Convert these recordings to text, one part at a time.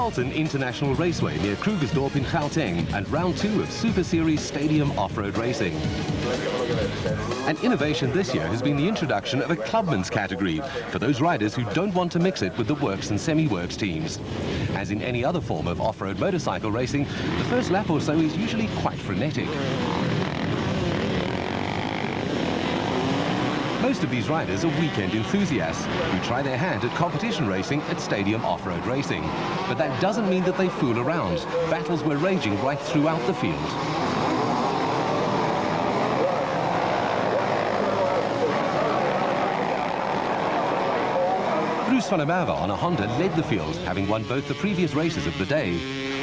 Carlton International Raceway near Krugersdorp in Gauteng and round 2 of Super Series Stadium off-road racing. An innovation this year has been the introduction of a clubman's category for those riders who don't want to mix it with the works and semi-works teams. As in any other form of off-road motorcycle racing, the first lap or so is usually quite frenetic. Most of these riders are weekend enthusiasts who try their hand at competition racing at stadium off-road racing. But that doesn't mean that they fool around. Battles were raging right throughout the field. Bruce van der Merwe on a Honda led the field, having won both the previous races of the day.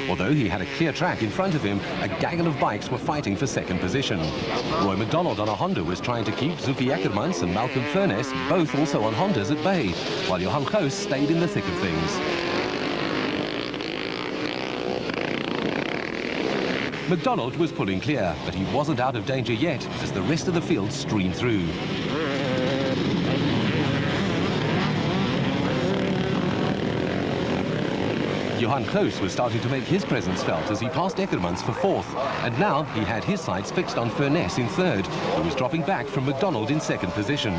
Although he had a clear track in front of him, a gaggle of bikes were fighting for second position. Roy McDonald on a Honda was trying to keep Zuki Ackermans and Malcolm Furness, both also on Hondas, at bay, while Johan Goos stayed in the thick of things. McDonald was pulling clear, but he wasn't out of danger yet as the rest of the field streamed through. Johan Goos was starting to make his presence felt as he passed Eckermans for 4th, and now he had his sights fixed on Furness in 3rd, who was dropping back from McDonald in 2nd position.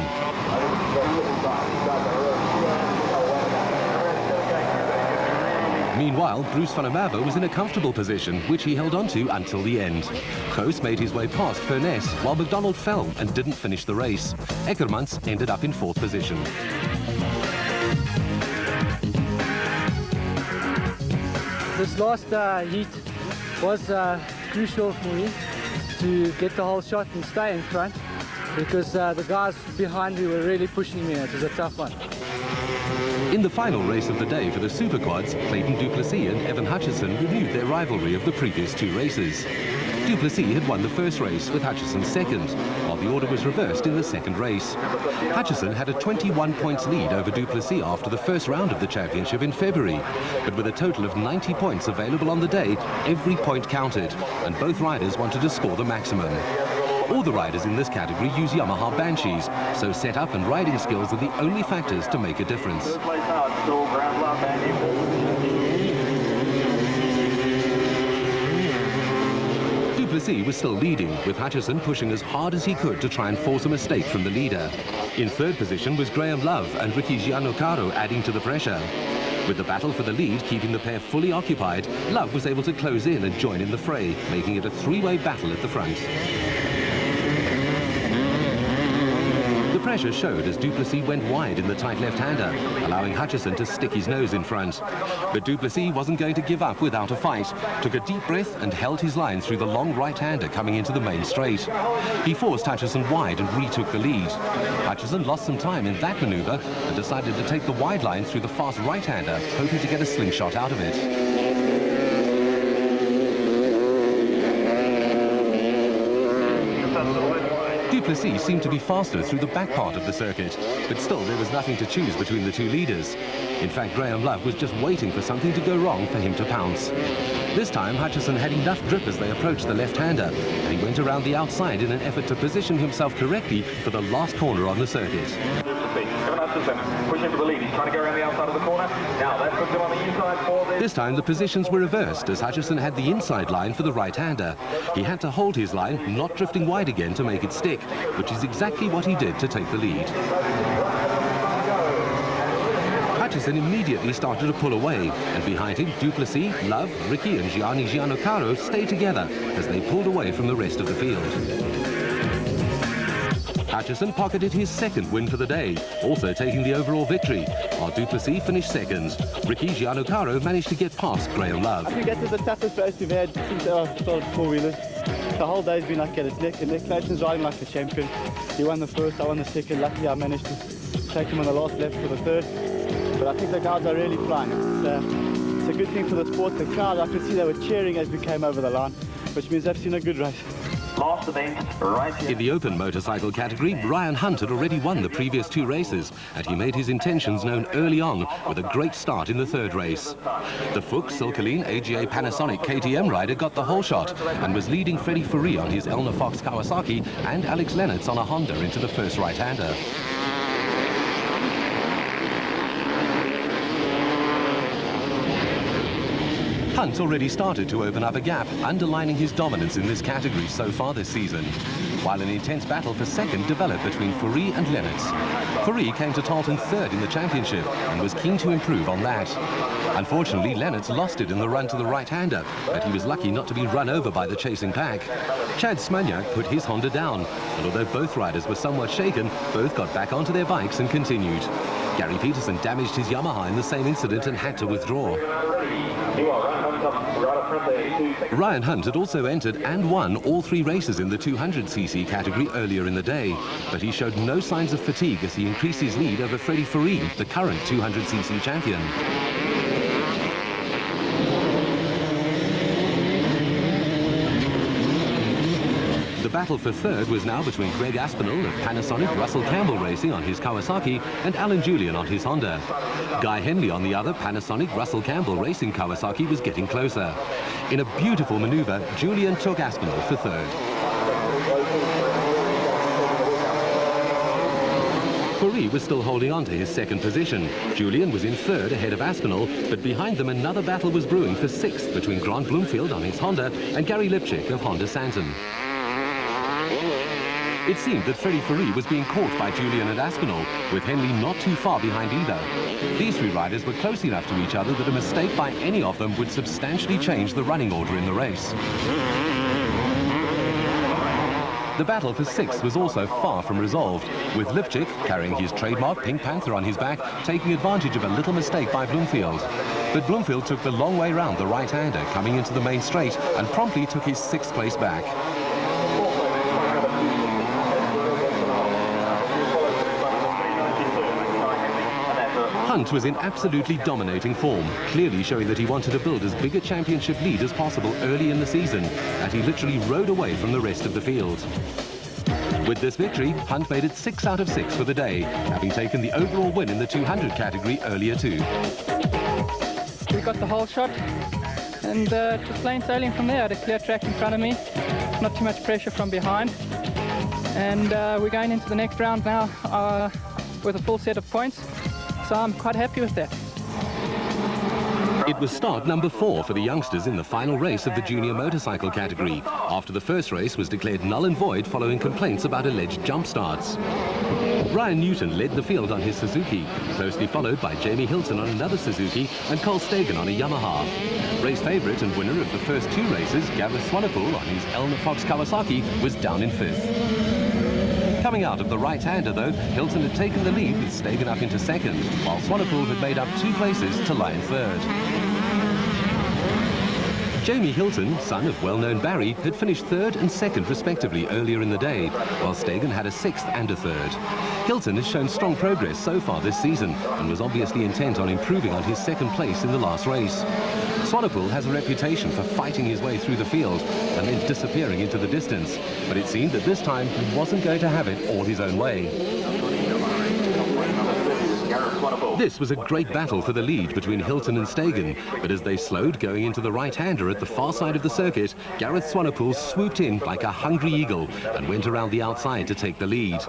Meanwhile, Bruce van der Merwe was in a comfortable position, which he held on to until the end. Goos made his way past Furness, while McDonald fell and didn't finish the race. Eckermans ended up in 4th position. This last heat was crucial for me to get the whole shot and stay in front, because the guys behind me were really pushing me. It was a tough one. In the final race of the day for the Super Quads, Clayton Du Plessis and Evan Hutchison renewed their rivalry of the previous 2 races. Du Plessis had won the first race with Hutchison second, while the order was reversed in the second race. Hutchison had a 21 points lead over Du Plessis after the first round of the championship in February, but with a total of 90 points available on the day, every point counted, and both riders wanted to score the maximum. All the riders in this category use Yamaha Banshees, so setup and riding skills are the only factors to make a difference. Du Plessis was still leading, with Hutchison pushing as hard as he could to try and force a mistake from the leader. In 3rd position was Graham Love and Ricky Giannocaro adding to the pressure. With the battle for the lead keeping the pair fully occupied, Love was able to close in and join in the fray, making it a 3-way battle at the front. The pressure showed as Du Plessis went wide in the tight left-hander, allowing Hutchison to stick his nose in front. But Du Plessis wasn't going to give up without a fight, took a deep breath and held his line through the long right-hander coming into the main straight. He forced Hutchison wide and retook the lead. Hutchison lost some time in that manoeuvre and decided to take the wide line through the fast right-hander, hoping to get a slingshot out of it. Du Plessis seemed to be faster through the back part of the circuit, but still there was nothing to choose between the 2 leaders. In fact, Graham Love was just waiting for something to go wrong for him to pounce. This time, Hutchison had enough grip as they approached the left-hander, and he went around the outside in an effort to position himself correctly for the last corner on the circuit. Pushing for the lead. He's trying to go around the outside of the corner. Now that puts him on the inside for this. This time the positions were reversed as Hutchison had the inside line for the right-hander. He had to hold his line, not drifting wide again to make it stick, which is exactly what he did to take the lead. Hutchison immediately started to pull away, and behind him, Du Plessis, Love, Ricky and Gianni Giannocaro stayed together as they pulled away from the rest of the field. Hutchison pocketed his 2nd win for the day, also taking the overall victory, while Du Plessis finished 2nd. Ricky Giannocaro managed to get past Graham Love. I think this is the toughest race we've had since I started 4-wheelers. The whole day's been like it's neck and neck. Clayton's riding like a champion. He won the first, I won the second. Luckily I managed to take him on the last lap for the 3rd. But I think the guys are really flying. It's a good thing for the sport. The crowd, I could see they were cheering as we came over the line, which means they've seen a good race. Last event, right here. In the open motorcycle category, Ryan Hunt had already won the previous 2 races, and he made his intentions known early on with a great start in the 3rd race. The Fuchs Silkeleen AGA Panasonic KTM rider got the whole shot and was leading Freddie Fourie on his Elna Fox Kawasaki and Alex Lennertz on a Honda into the first right-hander. Hunt already started to open up a gap, underlining his dominance in this category so far this season, while an intense battle for second developed between Fourie and Lennox. Fourie came to Tarleton third in the championship and was keen to improve on that. Unfortunately, Lennox lost it in the run to the right-hander, but he was lucky not to be run over by the chasing pack. Chad Smaniak put his Honda down, and although both riders were somewhat shaken, both got back onto their bikes and continued. Gary Peterson damaged his Yamaha in the same incident and had to withdraw. Ryan Hunt had also entered and won all 3 races in the 200cc category earlier in the day, but he showed no signs of fatigue as he increased his lead over Freddie Fourie, the current 200cc champion. The battle for third was now between Greg Aspinall of Panasonic Russell Campbell Racing on his Kawasaki and Alan Julian on his Honda. Guy Henley on the other Panasonic Russell Campbell Racing Kawasaki was getting closer. In a beautiful maneuver, Julian took Aspinall for third. Fourie was still holding on to his second position. Julian was in third ahead of Aspinall, but behind them another battle was brewing for sixth between Grant Bloomfield on his Honda and Gary Lipchick of Honda Santon. It seemed that Freddie Fourie was being caught by Julian and Aspinall, with Henley not too far behind either. These 3 riders were close enough to each other that a mistake by any of them would substantially change the running order in the race. The battle for sixth was also far from resolved, with Lipchick, carrying his trademark Pink Panther on his back, taking advantage of a little mistake by Bloomfield. But Bloomfield took the long way round the right-hander, coming into the main straight, and promptly took his 6th place back. Hunt was in absolutely dominating form, clearly showing that he wanted to build as big a championship lead as possible early in the season, and he literally rode away from the rest of the field. With this victory, Hunt made it 6 out of 6 for the day, having taken the overall win in the 200 category earlier too. We got the whole shot, and just plain sailing from there. I had a clear track in front of me, not too much pressure from behind, and we're going into the next round now with a full set of points. So I'm quite happy with that. It was start number 4 for the youngsters in the final race of the junior motorcycle category, after the first race was declared null and void following complaints about alleged jump starts. Ryan Newton led the field on his Suzuki, closely followed by Jamie Hilton on another Suzuki and Cole Stagan on a Yamaha. Race favourite and winner of the first 2 races, Gareth Swanepoel on his Elna Fox Kawasaki, was down in 5th. Coming out of the right-hander, though, Hilton had taken the lead with Stagan up into 2nd, while Swanepoel had made up 2 places to lie in 3rd. Jamie Hilton, son of well-known Barry, had finished 3rd and 2nd respectively earlier in the day, while Stagan had a 6th and a 3rd. Hilton has shown strong progress so far this season and was obviously intent on improving on his 2nd place in the last race. Swanepoel has a reputation for fighting his way through the field and then disappearing into the distance, but it seemed that this time he wasn't going to have it all his own way. This was a great battle for the lead between Hilton and Stagan, but as they slowed going into the right-hander at the far side of the circuit, Gareth Swanepoel swooped in like a hungry eagle and went around the outside to take the lead.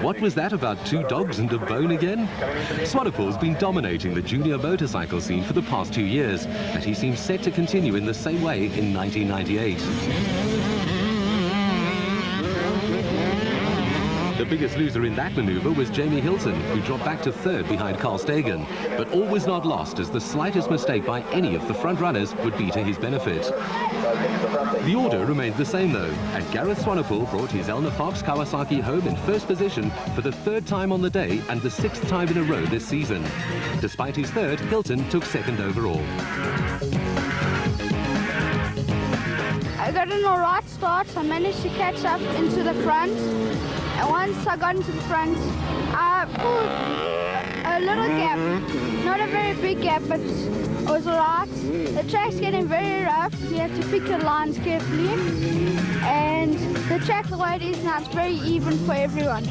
What was that about 2 dogs and a bone again? Swanepoel's been dominating the junior motorcycle scene for the past 2 years, and he seems set to continue in the same way in 1998. The biggest loser in that manoeuvre was Jamie Hilton, who dropped back to 3rd behind Carl Stagan. But all was not lost, as the slightest mistake by any of the front runners would be to his benefit. The order remained the same though, and Gareth Swanepoel brought his Elna Fox Kawasaki home in 1st position for the 3rd time on the day and the 6th time in a row this season. Despite his 3rd, Hilton took 2nd overall. I got an alright start. I managed to catch up into the front, and once I got into the front, I pulled a little gap, not a very big gap, but it was alright. The track's getting very rough. You have to pick your lines carefully, and the track the way it is now, it's very even for everyone.